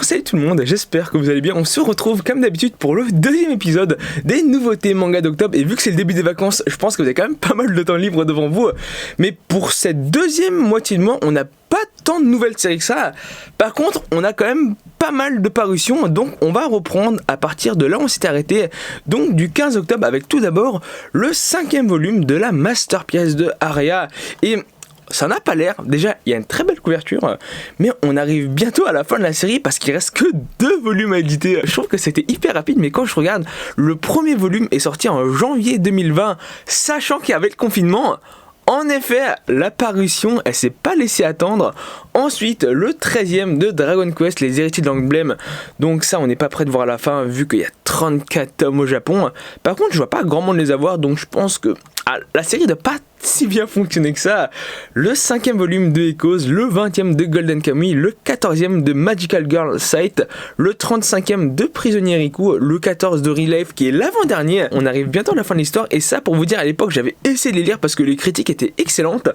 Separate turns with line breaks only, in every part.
Salut tout le monde, j'espère que vous allez bien. On se retrouve comme d'habitude pour le deuxième épisode des nouveautés manga d'octobre. Et vu que c'est le début des vacances, je pense que vous avez quand même pas mal de temps libre devant vous. Mais pour cette deuxième moitié de mois, on n'a pas tant de nouvelles séries que ça. Par contre, on a quand même pas mal de parutions. Donc on va reprendre à partir de là où on s'était arrêté. Donc du 15 octobre avec tout d'abord le 5e volume de la masterpiece de Aria. Et ça n'a pas l'air, déjà il y a une très belle couverture, mais on arrive bientôt à la fin de la série parce qu'il reste que 2 volumes à éditer. Je trouve que c'était hyper rapide, mais quand je regarde, le premier volume est sorti en janvier 2020, sachant qu'il y avait le confinement. En effet, la parution, elle s'est pas laissée attendre. Ensuite, le 13e de Dragon Quest, les héritiers de l'Emblème. Donc ça, on n'est pas prêt de voir la fin, vu qu'il y a 34 tomes au Japon. Par contre, je vois pas grand monde les avoir, donc je pense que la série n'a pas si bien fonctionné que ça. Le 5e volume de Echoes, le 20e de Golden Kamuy, le 14e de Magical Girl Sight, le 35e de Prisonnier Riku, le 14 de Relief qui est l'avant-dernier. On arrive bientôt à la fin de l'histoire et ça, pour vous dire, à l'époque j'avais essayé de les lire parce que les critiques étaient excellentes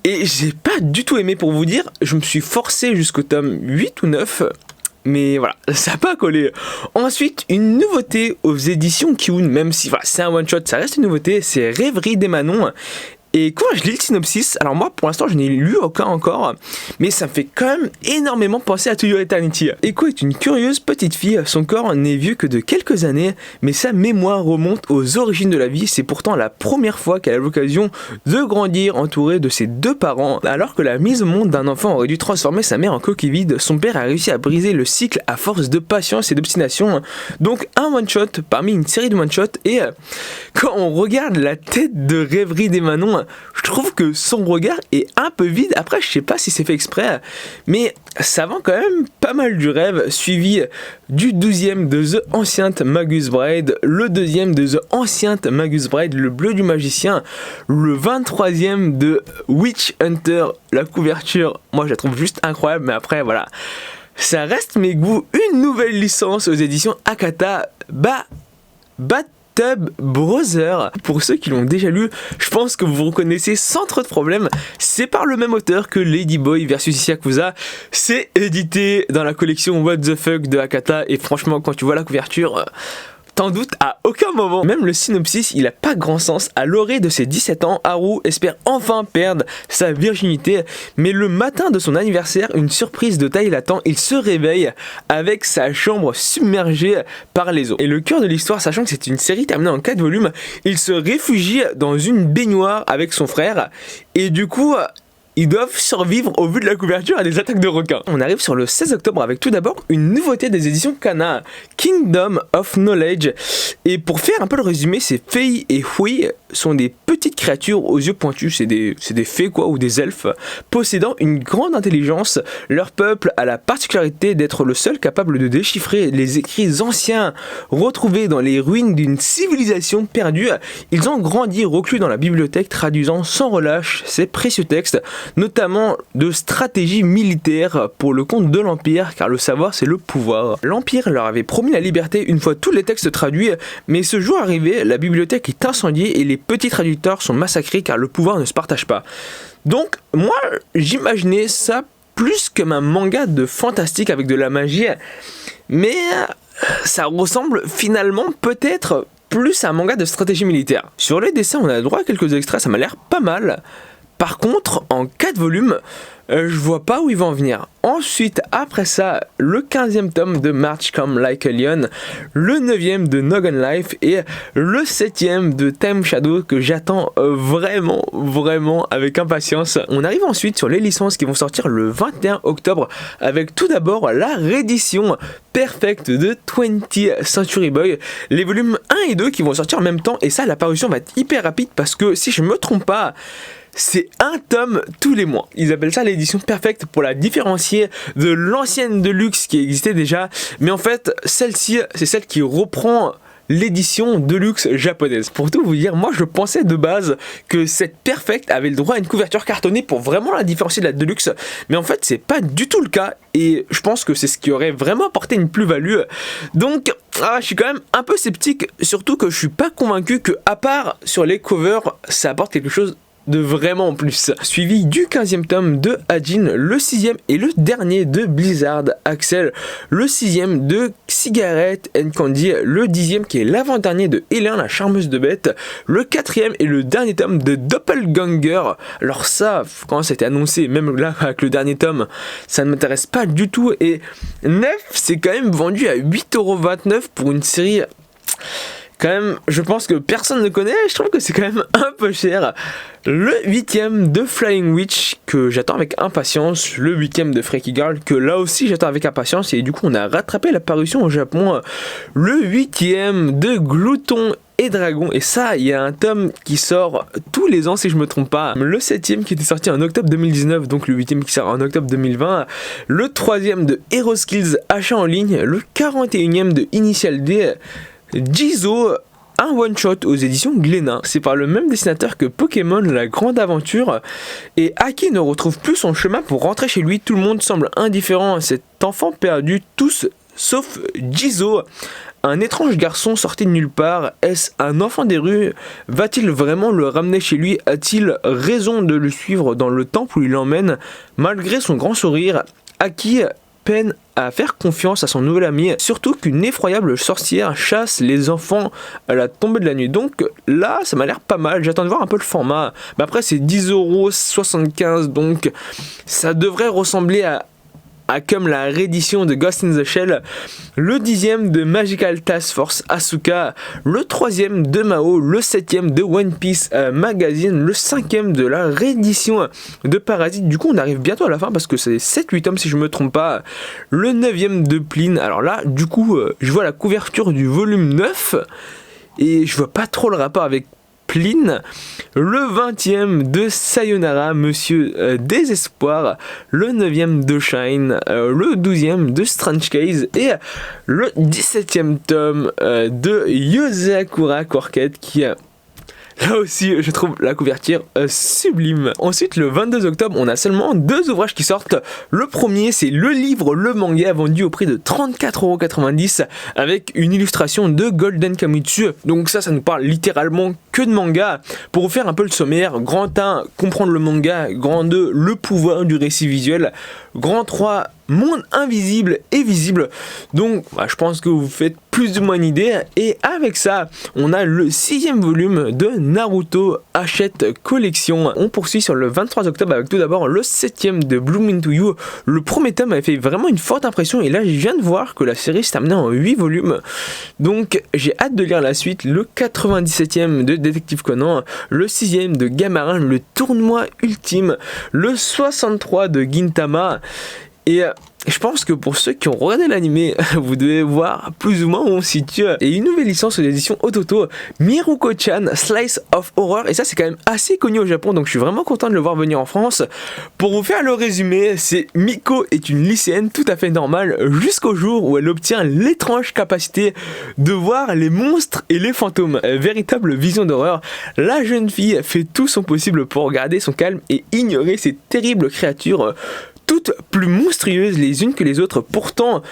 et j'ai pas du tout aimé. Pour vous dire, je me suis forcé jusqu'au tome 8 ou 9. Mais voilà, ça n'a pas collé. Ensuite, une nouveauté aux éditions Kiun, même si voilà, c'est un one-shot, ça reste une nouveauté, c'est Rêverie des Manons. Et quand je lis le synopsis, alors moi pour l'instant je n'ai lu aucun encore, mais ça me fait quand même énormément penser à To Your Eternity. Echo est une curieuse petite fille, son corps n'est vieux que de quelques années, mais sa mémoire remonte aux origines de la vie. C'est pourtant la première fois qu'elle a l'occasion de grandir entourée de ses 2 parents. Alors que la mise au monde d'un enfant aurait dû transformer sa mère en coquille vide, son père a réussi à briser le cycle à force de patience et d'obstination. Donc un one-shot parmi une série de one-shots, et quand on regarde la tête de Rêverie des Manons, je trouve que son regard est un peu vide. Après, je sais pas si c'est fait exprès, mais ça vend quand même pas mal du rêve. Suivi du 12e de The Ancient Magus Bride, le 2e de The Ancient Magus Bride, le bleu du magicien, le 23e de Witch Hunter. La couverture, moi je la trouve juste incroyable, mais après voilà, ça reste mes goûts. Une nouvelle licence aux éditions Akata, Tub Brother. Pour ceux qui l'ont déjà lu, je pense que vous reconnaissez sans trop de problème. C'est par le même auteur que Ladyboy vs Yakuza. C'est édité dans la collection What the Fuck de Akata. Et franchement, quand tu vois la couverture, t'en doutes à aucun moment. Même le synopsis, il a pas grand sens. À l'orée de ses 17 ans, Haru espère enfin perdre sa virginité. Mais le matin de son anniversaire, une surprise de taille l'attend. Il se réveille avec sa chambre submergée par les eaux. Et le cœur de l'histoire, sachant que c'est une série terminée en 4 volumes, il se réfugie dans une baignoire avec son frère. Et du coup, ils doivent survivre au vu de la couverture à des attaques de requins. On arrive sur le 16 octobre avec tout d'abord une nouveauté des éditions Kana, Kingdom of Knowledge. Et pour faire un peu le résumé, c'est Fei et Hui sont des petites créatures aux yeux pointus, c'est des fées quoi, ou des elfes, possédant une grande intelligence. Leur peuple a la particularité d'être le seul capable de déchiffrer les écrits anciens retrouvés dans les ruines d'une civilisation perdue. Ils ont grandi reclus dans la bibliothèque, traduisant sans relâche ces précieux textes, notamment de stratégie militaire pour le compte de l'Empire, car le savoir c'est le pouvoir. L'Empire leur avait promis la liberté une fois tous les textes traduits, mais ce jour arrivé, la bibliothèque est incendiée et les petits traducteurs sont massacrés car le pouvoir ne se partage pas. Donc moi j'imaginais ça plus comme un manga de fantastique avec de la magie, mais ça ressemble finalement peut-être plus à un manga de stratégie militaire. Sur les dessins on a droit à quelques extraits, ça m'a l'air pas mal. Par contre, en 4 volumes, je vois pas où ils vont en venir. Ensuite, après ça, le 15e tome de March Come Like a Lion, le 9e de Nogon Life et le 7e de Time Shadow que j'attends vraiment avec impatience. On arrive ensuite sur les licences qui vont sortir le 21 octobre avec tout d'abord la réédition Perfect de 20th Century Boy, les volumes 1 et 2 qui vont sortir en même temps, et ça la parution va être hyper rapide parce que si je me trompe pas, c'est un tome tous les mois. Ils appellent ça l'édition Perfect pour la différencier de l'ancienne Deluxe qui existait déjà. Mais en fait, celle-ci, c'est celle qui reprend l'édition Deluxe japonaise. Pour tout vous dire, moi je pensais de base que cette Perfect avait le droit à une couverture cartonnée pour vraiment la différencier de la Deluxe. Mais en fait, c'est pas du tout le cas. Et je pense que c'est ce qui aurait vraiment apporté une plus-value. Donc, je suis quand même un peu sceptique. Surtout que je suis pas convaincu que, à part sur les covers, ça apporte quelque chose de vraiment plus. Suivi du 15e tome de Ajin, le 6e et le dernier de Blizzard Axel, le 6e de Cigarette and Candy, le 10e qui est l'avant-dernier de Hélène la charmeuse de bête, le 4e et le dernier tome de Doppelganger. Alors ça, quand ça a été annoncé, même là avec le dernier tome, ça ne m'intéresse pas du tout, et 9 c'est quand même vendu à 8,29€ pour une série... Quand même, je pense que personne ne connaît, je trouve que c'est quand même un peu cher. Le 8e de Flying Witch, que j'attends avec impatience. Le 8e de Freaky Girl, que là aussi j'attends avec impatience. Et du coup, on a rattrapé la parution au Japon. Le 8e de Glouton et Dragon. Et ça, il y a un tome qui sort tous les ans, si je me trompe pas. Le 7e qui était sorti en octobre 2019, donc le 8e qui sort en octobre 2020. Le 3e de Hero Skills achat en ligne. Le 41e de Initial D. Jizo, un one-shot aux éditions Glénat. C'est par le même dessinateur que Pokémon La Grande Aventure. Et Aki ne retrouve plus son chemin pour rentrer chez lui. Tout le monde semble indifférent à cet enfant perdu, tous sauf Jizo. Un étrange garçon sorti de nulle part. Est-ce un enfant des rues? Va-t-il vraiment le ramener chez lui? A-t-il raison de le suivre dans le temple où il l'emmène? Malgré son grand sourire, Aki peine à faire confiance à son nouvel ami, surtout qu'une effroyable sorcière chasse les enfants à la tombée de la nuit. Donc là, ça m'a l'air pas mal, j'attends de voir un peu le format. Mais après, c'est 10,75€, donc ça devrait ressembler à comme la réédition de Ghost in the Shell, le 10e de Magical Task Force Asuka, le 3e de Mao, le 7e de One Piece Magazine, le 5e de la réédition de Parasite. Du coup, on arrive bientôt à la fin parce que c'est 7-8 tomes si je me trompe pas. Le 9e de Pline. Alors là, du coup, je vois la couverture du volume 9 et je vois pas trop le rapport avec Pline. Le 20e de Sayonara, Monsieur Désespoir, le 9e de Shine, le 12e de Strange Case et le 17e tome de Yozakura Quartet qui là aussi, je trouve la couverture sublime. Ensuite, le 22 octobre, on a seulement 2 ouvrages qui sortent. Le premier, c'est le livre Le Manga, vendu au prix de 34,90€ avec une illustration de Golden Kamuitsu. Donc ça nous parle littéralement que de manga. Pour vous faire un peu le sommaire, grand 1, comprendre le manga. Grand 2, le pouvoir du récit visuel. Grand 3, monde invisible et visible. Donc je pense que vous faites plus ou moins une idée. Et avec ça, on a le 6e volume de Naruto Hachette Collection. On poursuit sur le 23 octobre avec tout d'abord le 7e de Bloom Into You. Le premier tome avait fait vraiment une forte impression et là je viens de voir que la série s'est terminée en 8 volumes. Donc j'ai hâte de lire la suite. Le 97e de Détective Conan, le 6e de Gamarin, le tournoi ultime, le 63 de Gintama. Et je pense que pour ceux qui ont regardé l'anime, vous devez voir plus ou moins où on se situe. Et une nouvelle licence aux éditions Ototo, Miruko-chan Slice of Horror. Et ça, c'est quand même assez connu au Japon, donc je suis vraiment content de le voir venir en France. Pour vous faire le résumé, c'est Miko est une lycéenne tout à fait normale jusqu'au jour où elle obtient l'étrange capacité de voir les monstres et les fantômes. Véritable vision d'horreur, la jeune fille fait tout son possible pour garder son calme et ignorer ces terribles créatures toutes plus monstrueuses les unes que les autres. Pourtant,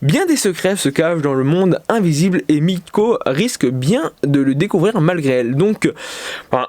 bien des secrets se cachent dans le monde invisible et Miko risque bien de le découvrir malgré elle. Donc,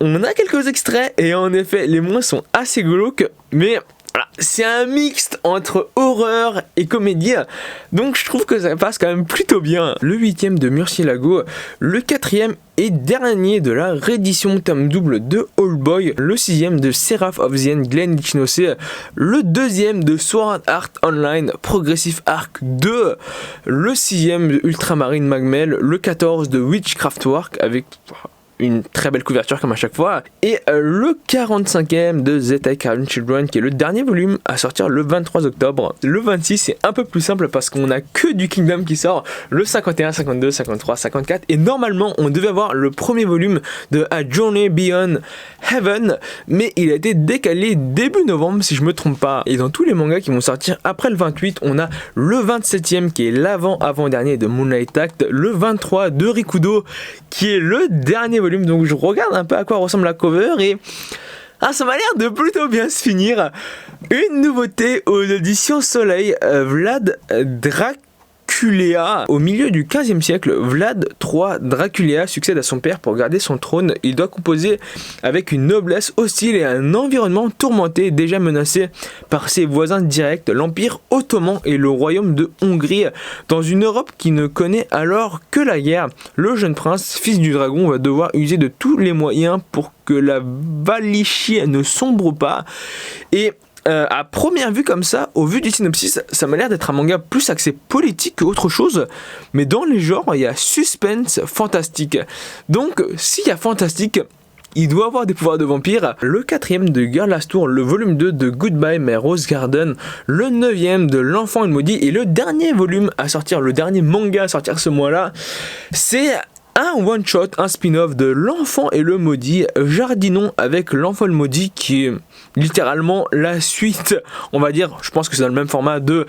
on a quelques extraits et en effet, les monstres sont assez glauques, mais c'est un mixte entre horreur et comédie, donc je trouve que ça passe quand même plutôt bien. Le 8e de Murcielago, le 4e et dernier de la réédition tome double de All Boy, le 6e de Seraph of the End Glen Ichinose, le 2e de Sword Art Online Progressive Arc 2, le 6e de Ultramarine Magmel, le 14 de Witchcraft Work avec une très belle couverture comme à chaque fois, et le 45e de Zettai Cartoon Children qui est le dernier volume à sortir le 23 octobre. Le 26 c'est un peu plus simple parce qu'on a que du Kingdom qui sort, le 51, 52, 53, 54, et normalement on devait avoir le premier volume de A Journey Beyond Heaven, mais il a été décalé début novembre si je me trompe pas. Et dans tous les mangas qui vont sortir après le 28, on a le 27e qui est l'avant-avant-dernier de Moonlight Act, le 23 de Rikudo qui est le dernier volume. Donc je regarde un peu à quoi ressemble la cover et ça m'a l'air de plutôt bien se finir. Une nouveauté aux éditions Soleil, Vlad Draculea. Au milieu du 15e siècle, Vlad III Draculea succède à son père pour garder son trône. Il doit composer avec une noblesse hostile et un environnement tourmenté, déjà menacé par ses voisins directs, l'Empire ottoman et le royaume de Hongrie. Dans une Europe qui ne connaît alors que la guerre, le jeune prince, fils du dragon, va devoir user de tous les moyens pour que la Valychie ne sombre pas. Et à première vue comme ça, au vu du synopsis, ça m'a l'air d'être un manga plus axé politique qu'autre chose, mais dans les genres, il y a suspense, fantastique. Donc, s'il y a fantastique, il doit avoir des pouvoirs de vampire. Le 4e de Girl Last Tour, le volume 2 de Goodbye My Rose Garden, le 9e de L'Enfant et le Maudit, et le dernier volume à sortir, le dernier manga à sortir ce mois-là, c'est un one-shot, un spin-off de L'Enfant et le Maudit, Jardinons avec L'Enfant et le Maudit, qui est littéralement la suite, on va dire, je pense que c'est dans le même format de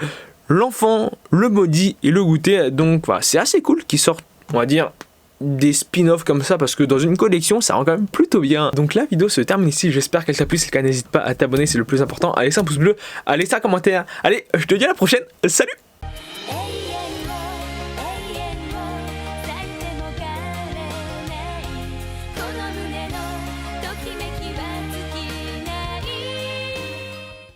L'Enfant, le Maudit et le Goûter. Donc voilà, c'est assez cool qu'ils sortent, on va dire, des spin-offs comme ça, parce que dans une collection ça rend quand même plutôt bien. Donc la vidéo se termine ici, j'espère qu'elle t'a plu. Si le cas, n'hésite pas à t'abonner, c'est le plus important. À laisser un pouce bleu, à laisser un commentaire. Allez, je te dis à la prochaine, salut.